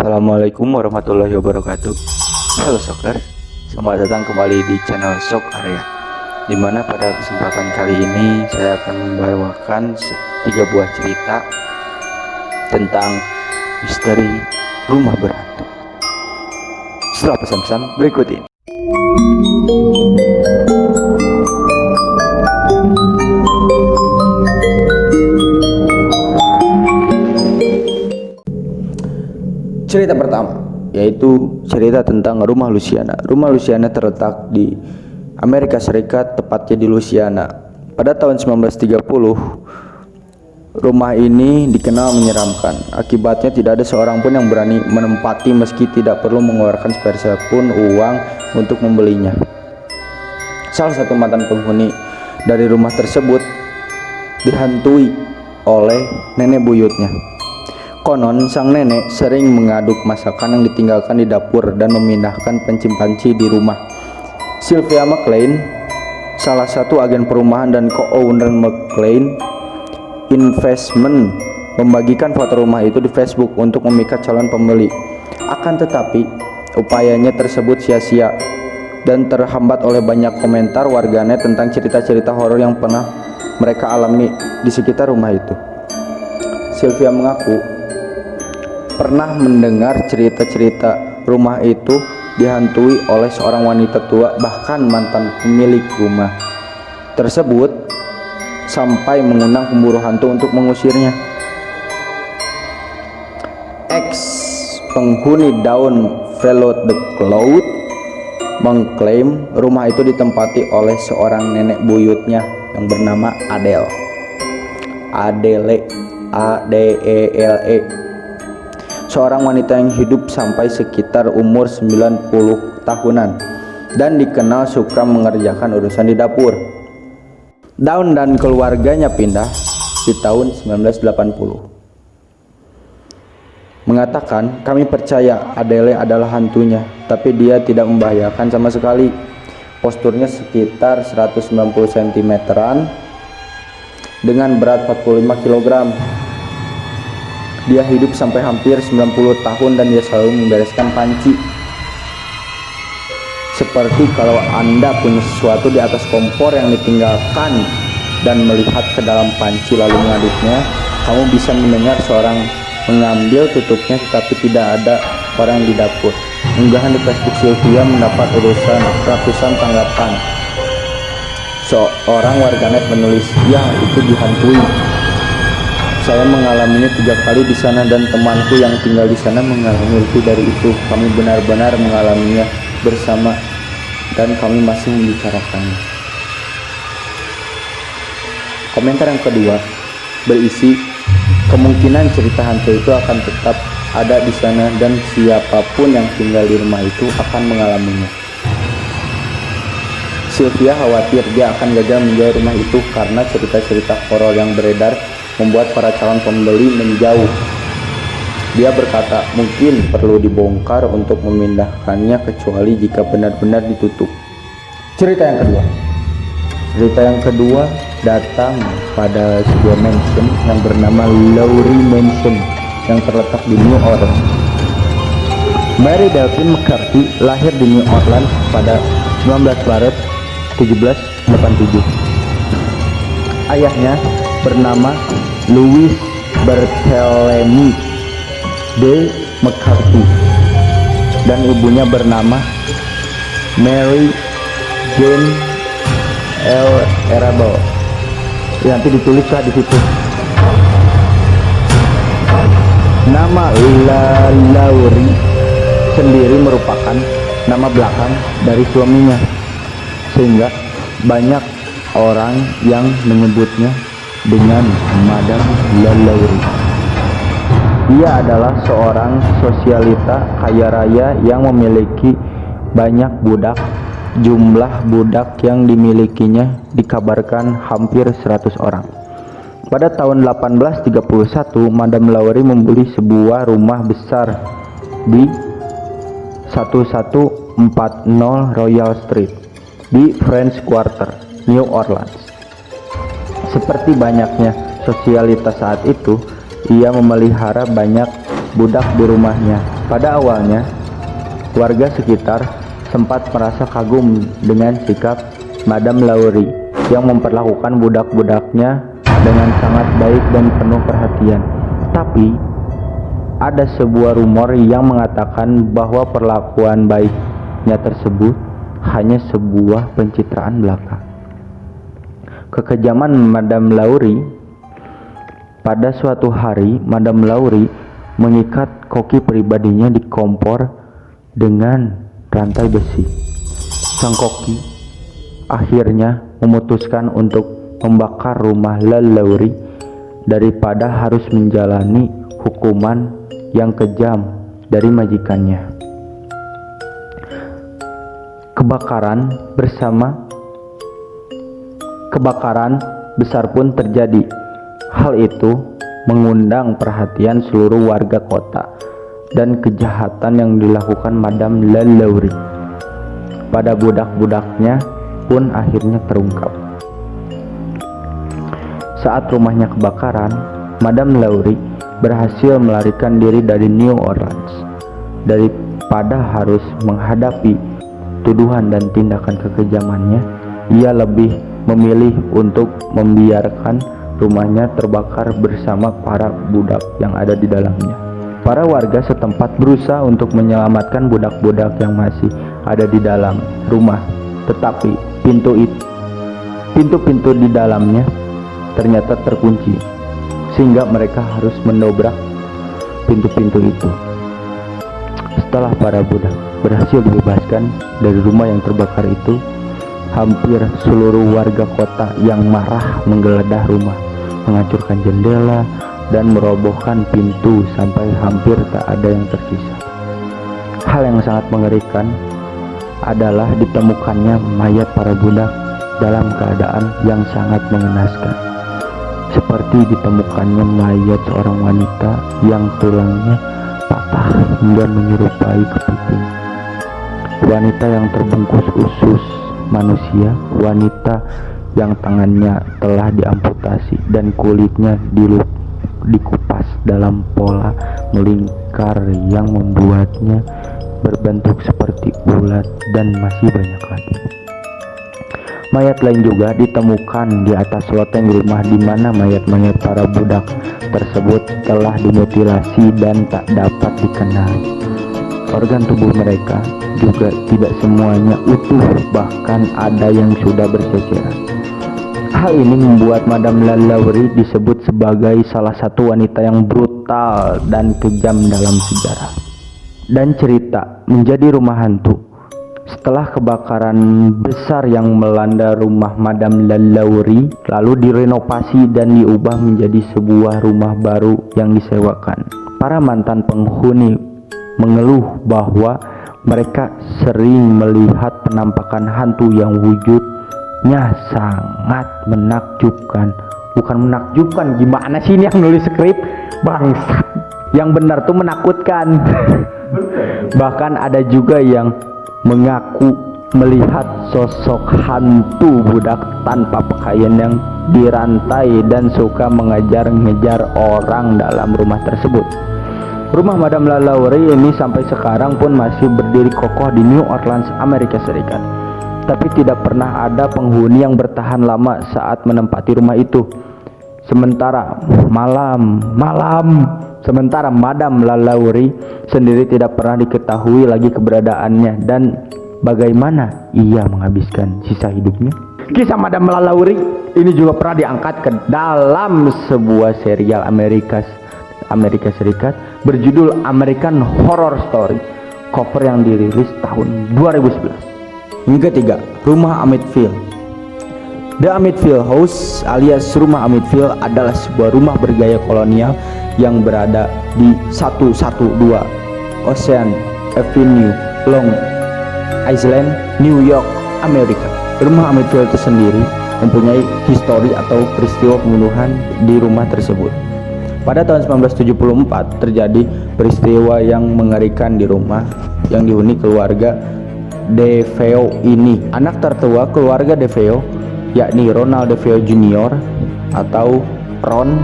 Assalamualaikum warahmatullahi wabarakatuh. Halo Soker, selamat datang kembali di channel Sok Area, dimana pada kesempatan kali ini saya akan membawakan 3 buah cerita tentang misteri rumah berhantu. Setelah pesan-pesan berikut ini. Cerita pertama yaitu cerita tentang rumah Louisiana. Rumah Louisiana terletak di Amerika Serikat, tepatnya di Louisiana. Pada tahun 1930, rumah ini dikenal menyeramkan. Akibatnya tidak ada seorang pun yang berani menempati meski tidak perlu mengeluarkan sepeser pun uang untuk membelinya. Salah satu mantan penghuni dari rumah tersebut dihantui oleh nenek buyutnya. Konon sang nenek sering mengaduk masakan yang ditinggalkan di dapur dan memindahkan panci-panci di rumah. Sylvia McLean, salah satu agen perumahan dan co-owner McLean Investment, membagikan foto rumah itu di Facebook untuk memikat calon pembeli. Akan tetapi, upayanya tersebut sia-sia dan terhambat oleh banyak komentar warganet tentang cerita-cerita horor yang pernah mereka alami di sekitar rumah itu. Sylvia mengaku pernah mendengar cerita-cerita rumah itu dihantui oleh seorang wanita tua, bahkan mantan pemilik rumah tersebut sampai mengundang pemburu hantu untuk mengusirnya. Ex penghuni Down Valley The Cloud mengklaim rumah itu ditempati oleh seorang nenek buyutnya yang bernama Adele, A-D-E-L-E, seorang wanita yang hidup sampai sekitar umur 90 tahunan dan dikenal suka mengerjakan urusan di dapur. Daun dan keluarganya pindah di tahun 1980. Mengatakan, "Kami percaya Adele adalah hantunya, tapi dia tidak membahayakan sama sekali. Posturnya sekitar 190 cm dengan berat 45 kg. Dia hidup sampai hampir 90 tahun dan dia selalu membereskan panci. Seperti kalau Anda punya sesuatu di atas kompor yang ditinggalkan dan melihat ke dalam panci lalu mengaduknya, kamu bisa mendengar seorang mengambil tutupnya tetapi tidak ada orang di dapur." Unggahan di Facebook Sylvia mendapat ratusan tanggapan. Seorang warganet menulis, "Ya, itu dihantui. Saya mengalaminya 3 kali di sana dan temanku yang tinggal di sana mengalami lebih dari itu. Kami benar-benar mengalaminya bersama dan kami masih membicarakannya." Komentar yang kedua berisi, "Kemungkinan cerita hantu itu akan tetap ada di sana dan siapapun yang tinggal di rumah itu akan mengalaminya. Sylvia khawatir dia akan gagal menjual rumah itu karena cerita-cerita horor yang beredar membuat para calon pembeli menjauh. Dia berkata mungkin perlu dibongkar untuk memindahkannya kecuali jika benar-benar ditutup." Cerita yang kedua datang pada sebuah mansion yang bernama Lowry Mansion yang terletak di New Orleans. Mary Delphine McCarthy lahir di New Orleans pada 19 Maret 1787. Ayahnya bernama Louis Barthélemy de McCarthy dan ibunya bernama Mary Jane L. Arable. Nanti ditulislah di situ. Nama Lowry sendiri merupakan nama belakang dari suaminya, sehingga banyak orang yang menyebutnya dengan Madam Lowry. Dia adalah seorang sosialita kaya raya yang memiliki banyak budak. Jumlah budak yang dimilikinya dikabarkan hampir 100 orang. Pada tahun 1831, Madam Lowry membeli sebuah rumah besar di 1140 Royal Street di French Quarter, New Orleans. Seperti banyaknya sosialitas saat itu, ia memelihara banyak budak di rumahnya. Pada awalnya, warga sekitar sempat merasa kagum dengan sikap Madame Laurie yang memperlakukan budak-budaknya dengan sangat baik dan penuh perhatian. Tapi, ada sebuah rumor yang mengatakan bahwa perlakuan baiknya tersebut hanya sebuah pencitraan belaka. Kekejaman Madame Laurie. Pada suatu hari, Madame Laurie mengikat koki pribadinya di kompor dengan rantai besi. Sang koki akhirnya memutuskan untuk membakar rumah La Laurie daripada harus menjalani hukuman yang kejam dari majikannya. Kebakaran besar pun terjadi. Hal itu mengundang perhatian seluruh warga kota dan kejahatan yang dilakukan Madame La Laurie pada budak-budaknya pun akhirnya terungkap. Saat rumahnya kebakaran, Madame Laurie berhasil melarikan diri dari New Orleans. Daripada harus menghadapi tuduhan dan tindakan kekejamannya, ia lebih memilih untuk membiarkan rumahnya terbakar bersama para budak yang ada di dalamnya. Para warga setempat berusaha untuk menyelamatkan budak-budak yang masih ada di dalam rumah, tetapi pintu-pintu di dalamnya ternyata terkunci, sehingga mereka harus mendobrak pintu-pintu itu. Setelah para budak berhasil dibebaskan dari rumah yang terbakar itu, hampir seluruh warga kota yang marah menggeledah rumah, menghancurkan jendela dan merobohkan pintu sampai hampir tak ada yang tersisa. Hal yang sangat mengerikan adalah ditemukannya mayat para budak dalam keadaan yang sangat mengenaskan, seperti ditemukannya mayat seorang wanita yang tulangnya patah hingga menyerupai kepiting, wanita yang terbungkus usus manusia, wanita yang tangannya telah diamputasi dan kulitnya dikupas dalam pola melingkar yang membuatnya berbentuk seperti ulat, dan masih banyak lagi. Mayat lain juga ditemukan di atas loteng rumah di mana mayat-mayat para budak tersebut telah dimutilasi dan tak dapat dikenali. Organ tubuh mereka juga tidak semuanya utuh, bahkan ada yang sudah berceceran. Hal ini membuat Madame La Laurie disebut sebagai salah satu wanita yang brutal dan kejam dalam sejarah. Dan cerita menjadi rumah hantu. Setelah kebakaran besar yang melanda rumah Madame La Laurie, lalu direnovasi dan diubah menjadi sebuah rumah baru yang disewakan. Para mantan penghuni mengeluh bahwa mereka sering melihat penampakan hantu yang wujudnya sangat menakjubkan. Bukan menakjubkan, gimana sih ini yang nulis skrip? Bangsat. Yang benar tuh menakutkan. Bahkan ada juga yang mengaku melihat sosok hantu budak tanpa pakaian yang dirantai dan suka mengejar-ngejar orang dalam rumah tersebut. Rumah Madame La Laurie ini sampai sekarang pun masih berdiri kokoh di New Orleans, Amerika Serikat. Tapi tidak pernah ada penghuni yang bertahan lama saat menempati rumah itu. Sementara Madame La Laurie sendiri tidak pernah diketahui lagi keberadaannya dan bagaimana ia menghabiskan sisa hidupnya. Kisah Madame La Laurie ini juga pernah diangkat ke dalam sebuah serial Amerika Serikat berjudul American Horror Story, cover yang dirilis tahun 2011. Yang ketiga, Rumah Amityville. The Amityville House alias Rumah Amityville adalah sebuah rumah bergaya kolonial yang berada di 112 Ocean Avenue, Long Island, New York, Amerika. Rumah Amityville itu sendiri mempunyai histori atau peristiwa pembunuhan di rumah tersebut. Pada tahun 1974 terjadi peristiwa yang mengerikan di rumah yang dihuni keluarga DeFeo ini. Anak tertua keluarga DeFeo, yakni Ronald DeFeo Jr. atau Ron,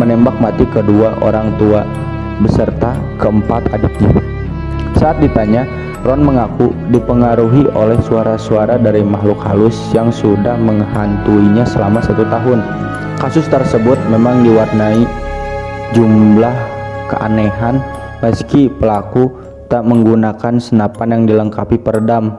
menembak mati kedua orang tua beserta keempat adiknya. Saat ditanya, Ron mengaku dipengaruhi oleh suara-suara dari makhluk halus yang sudah menghantuinya selama 1 tahun. Kasus tersebut memang diwarnai jumlah keanehan meski pelaku tak menggunakan senapan yang dilengkapi peredam.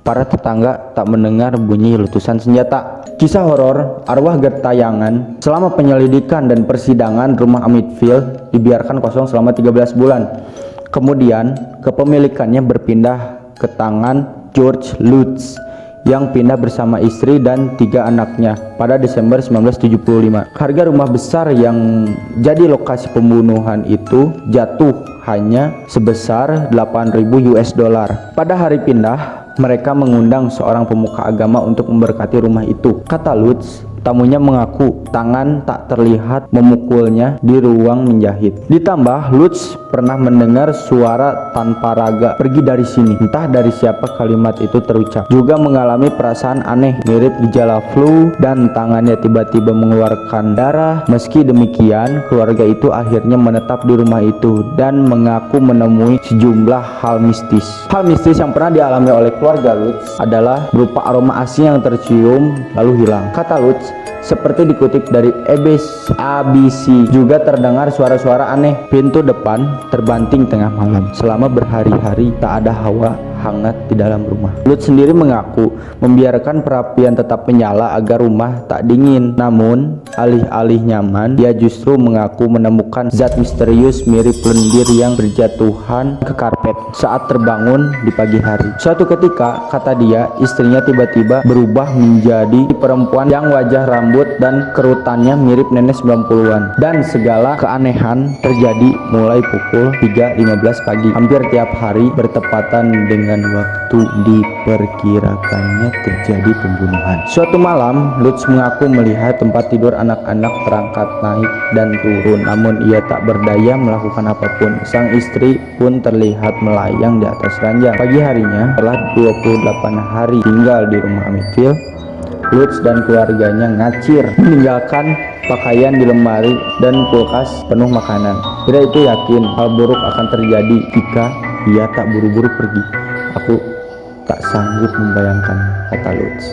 Para tetangga tak mendengar bunyi letusan senjata. Kisah horor arwah gentayangan. Selama penyelidikan dan persidangan, rumah Amitfield dibiarkan kosong selama 13 bulan. Kemudian kepemilikannya berpindah ke tangan George Lutz yang pindah bersama istri dan 3 anaknya pada Desember 1975. Harga rumah besar yang jadi lokasi pembunuhan itu jatuh hanya sebesar 8.000 US dollar. Pada hari pindah, mereka mengundang seorang pemuka agama untuk memberkati rumah itu. Kata Lutz, tamunya mengaku tangan tak terlihat memukulnya di ruang menjahit. Ditambah Lutz pernah mendengar suara tanpa raga, pergi dari sini. Entah dari siapa kalimat itu terucap. Juga mengalami perasaan aneh mirip gejala flu dan tangannya tiba-tiba mengeluarkan darah. Meski demikian, keluarga itu akhirnya menetap di rumah itu dan mengaku menemui sejumlah hal mistis. Hal mistis yang pernah dialami oleh keluarga Lutz adalah berupa aroma asing yang tercium lalu hilang. Kata Lutz, seperti dikutip dari ABC, juga terdengar suara-suara aneh. Pintu depan terbanting tengah malam. Selama berhari-hari tak ada hawa hangat di dalam rumah. Lutz sendiri mengaku membiarkan perapian tetap menyala agar rumah tak dingin. Namun alih-alih nyaman, dia justru mengaku menemukan zat misterius mirip lendir yang berjatuhan ke karpet saat terbangun di pagi hari. Suatu ketika, kata dia, istrinya tiba-tiba berubah menjadi perempuan yang wajah rambut dan kerutannya mirip nenek 90-an. Dan segala keanehan terjadi mulai pukul 3.15 pagi. Hampir tiap hari bertepatan dengan waktu diperkirakannya terjadi pembunuhan. Suatu malam, Lutz mengaku melihat tempat tidur anak-anak terangkat naik dan turun, namun ia tak berdaya melakukan apapun. Sang istri pun terlihat melayang di atas ranjang. Pagi harinya, setelah 28 hari tinggal di rumah Amitfield, Lutz dan keluarganya ngacir, meninggalkan pakaian di lemari dan kulkas penuh makanan. Pria itu yakin hal buruk akan terjadi jika ia tak buru-buru pergi. Aku tak sanggup membayangkan, kata Lutz.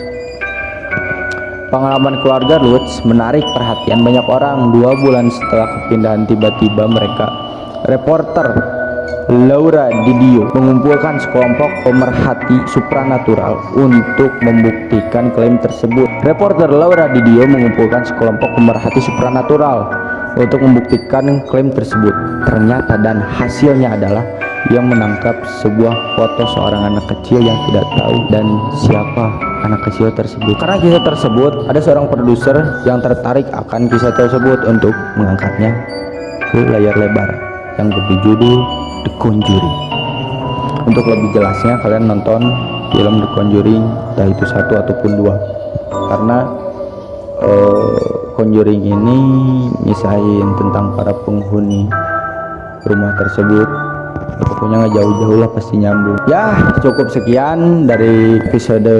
Pengalaman keluarga Lutz menarik perhatian banyak orang. 2 bulan setelah kepindahan, tiba-tiba reporter Laura Didio mengumpulkan sekelompok pemerhati supranatural untuk membuktikan klaim tersebut. Reporter Laura Didio mengumpulkan sekelompok pemerhati supranatural untuk membuktikan klaim tersebut. Ternyata dan hasilnya adalah yang menangkap sebuah foto seorang anak kecil yang tidak tahu dan siapa anak kecil tersebut. Karena kisah tersebut, ada seorang produser yang tertarik akan kisah tersebut untuk mengangkatnya ke layar lebar yang berjudul The Conjuring. Untuk lebih jelasnya kalian nonton film The Conjuring, entah itu 1 ataupun 2, karena Conjuring ini nyisain tentang para penghuni rumah tersebut. Pokoknya nggak jauh-jauh lah, pasti nyambung. Ya, cukup sekian dari episode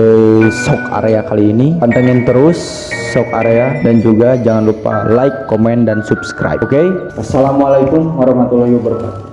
Shock Area kali ini. Pantengin terus Shock Area dan juga jangan lupa like, komen, dan subscribe. Oke? Assalamualaikum warahmatullahi wabarakatuh.